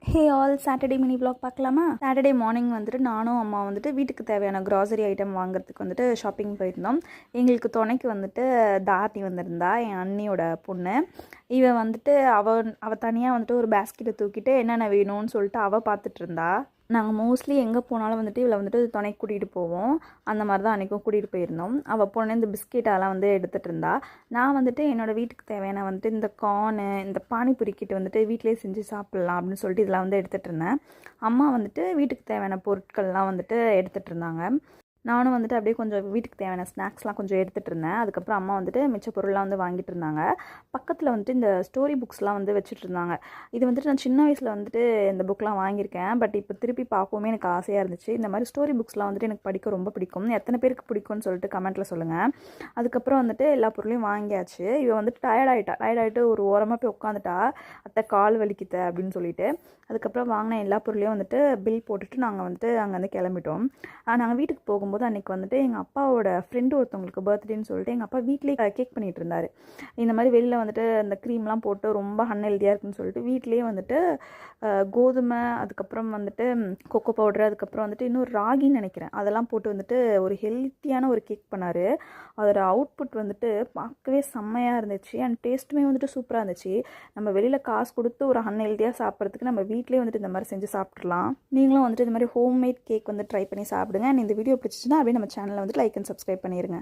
Hey all, Saturday mini vlog பார்க்கலாமா? Saturday morning வந்துட்டு நானும் அம்மா வந்துட்டு வீட்டுக்கு தேவையான க்ராசரி ஐட்டம் வாங்குறதுக்கு வந்துட்டு ஷாப்பிங் போயிருந்தோம். எங்களுக்கு துணைக்கு வந்துட்டு தாரணி வந்திருந்தா, என் அண்ணியோட பொண்ணு. இவன் வந்துட்டு அவள் தனியாக வந்துட்டு ஒரு பேஸ்கெட்டை தூக்கிட்டு என்னென்ன வேணும்னு சொல்லிட்டு அவள் பார்த்துட்டு இருந்தா. நாங்கள் மோஸ்ட்லி எங்கே போனாலும் வந்துட்டு இவளை வந்துட்டு துணைக்கு கூட்டிகிட்டு போவோம். அந்த மாதிரி தான் அன்றைக்கும் கூட்டிகிட்டு போயிருந்தோம். அவள் பொண்ணு இந்த பிஸ்கெட் அதெல்லாம் வந்து எடுத்துகிட்டு இருந்தா. நான் வந்துட்டு என்னோடய வீட்டுக்கு தேவையான வந்துட்டு இந்த கார்னு, இந்த பானிபூரி கிட்ட வந்துட்டு வீட்டிலே செஞ்சு சாப்பிட்லாம் அப்படின்னு சொல்லிட்டு இதெல்லாம் வந்து எடுத்துகிட்டு இருந்தேன். அம்மா வந்துட்டு வீட்டுக்கு தேவையான பொருட்கள்லாம் வந்துட்டு எடுத்துகிட்டு இருந்தாங்க. நானும் வந்துட்டு அப்படியே கொஞ்சம் வீட்டுக்கு தேவையான ஸ்நாக்ஸ்லாம் கொஞ்சம் எடுத்துகிட்டு இருந்தேன். அதுக்கப்புறம் அம்மா வந்துட்டு மிச்ச பொருள்லாம் வந்து வாங்கிட்டு இருந்தாங்க. பக்கத்தில் வந்துட்டு இந்த ஸ்டோரி புக்ஸ்லாம் வந்து வச்சுட்டு இருந்தாங்க. இது வந்துட்டு நான் சின்ன வயசில் வந்துட்டு இந்த புக்லாம் வாங்கியிருக்கேன். பட் இப்போ திருப்பி பார்க்கவும் எனக்கு ஆசையாக இருந்துச்சு. இந்த மாதிரி ஸ்டோரி புக்ஸ்லாம் வந்துட்டு எனக்கு படிக்க ரொம்ப பிடிக்கும். எத்தனை பேருக்கு பிடிக்கும்னு சொல்லிட்டு கமெண்ட்டில் சொல்லுங்கள். அதுக்கப்புறம் வந்துட்டு எல்லா பொருளையும் வாங்கியாச்சு. இவன் வந்துட்டு டயர்டாகிட்டு ஒரு ஓரமாக போய் உட்காந்துட்டா. அத்தை கால் வலிக்குத அப்படின்னு சொல்லிட்டு. அதுக்கப்புறம் வாங்கின எல்லா பொருளையும் வந்துட்டு பில் போட்டுட்டு நாங்கள் வந்துட்டு அங்கேருந்து கிளம்பிட்டோம். நாங்கள் வீட்டுக்கு போகும்போது அன்றைக்கி வந்துட்டு எங்கள் அப்பாவோட ஃப்ரெண்டு ஒருத்தவங்களுக்கு பர்த்டேன்னு சொல்லிட்டு எங்கள் அப்பா வீட்லேயே கேக் பண்ணிகிட்டு இருந்தார். இந்த மாதிரி வெளியில் வந்துட்டு அந்த க்ரீம்லாம் போட்டு ரொம்ப அன்ஹெல்தியாக இருக்குன்னு சொல்லிட்டு வீட்லேயே வந்துட்டு கோதுமை, அதுக்கப்புறம் வந்துட்டு கொக்கோ பவுட்ரு, அதுக்கப்புறம் வந்துட்டு இன்னும் ராகின்னு நினைக்கிறேன், அதெல்லாம் போட்டு வந்துட்டு ஒரு ஹெல்த்தியான ஒரு கேக் பண்ணார். அதோட அவுட்புட் வந்துட்டு பார்க்கவே செம்மையாக இருந்துச்சு. அண்ட் டேஸ்ட்டுமே வந்துட்டு சூப்பராக இருந்துச்சு. நம்ம வெளியில் காசு கொடுத்து ஒரு அன்ஹெல்தியாக சாப்பிட்றதுக்கு நம்ம வீட்டிலே வந்துட்டு இந்த மாதிரி செஞ்சு சாப்பிட்றலாம். நீங்களும் வந்துட்டு இந்த மாதிரி ஹோம்மேட் கேக் வந்து ட்ரை பண்ணி சாப்பிடுங்க. அண்ட் இந்த வீடியோ பிடிச்சிச்சுன்னா அப்படியே நம்ம சேனலை வந்துட்டு லைக் அண்ட் சப்ஸ்கிரைப் பண்ணிடுங்க.